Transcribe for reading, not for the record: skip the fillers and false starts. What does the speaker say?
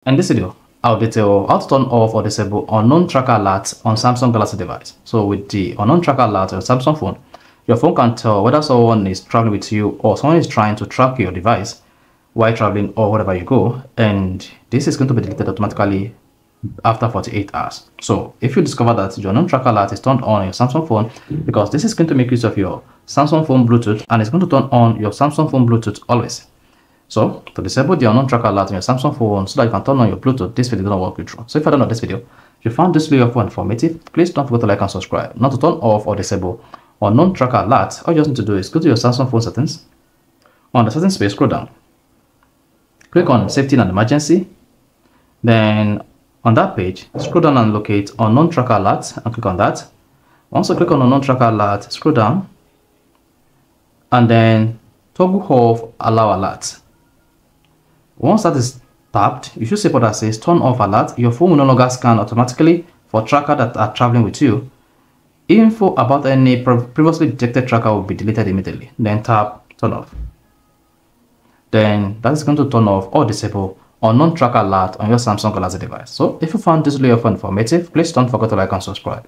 In this video, I'll detail how to turn off or disable unknown tracker alerts on Samsung Galaxy device. So with the unknown tracker alert on your Samsung phone, your phone can tell whether someone is traveling with you or someone is trying to track your device while traveling or wherever you go, and this is going to be deleted automatically after 48 hours. So if you discover that your unknown tracker alert is turned on your Samsung phone, because this is going to make use of your Samsung phone Bluetooth and it's going to turn on your Samsung phone Bluetooth always. So to disable the unknown tracker alert on your Samsung phone so that you can turn on your Bluetooth, this video is going to walk you through. So if you don't know this video, if you found this video informative, please don't forget to like and subscribe. Now to turn off or disable unknown tracker alert, all you just need to do is go to your Samsung phone settings. On the settings page, scroll down. Click on safety and emergency. Then on that page, scroll down and locate unknown tracker alert and click on that. Once you click on unknown tracker alert, scroll down and then toggle off allow alert. Once that is tapped, you should see what that says turn off alert. Your phone will no longer scan automatically for trackers that are traveling with you. Info about any previously detected tracker will be deleted immediately. Then tap turn off. Then that is going to turn off or disable unknown tracker alert on your Samsung Galaxy device. So if you found this video informative, please don't forget to like and subscribe.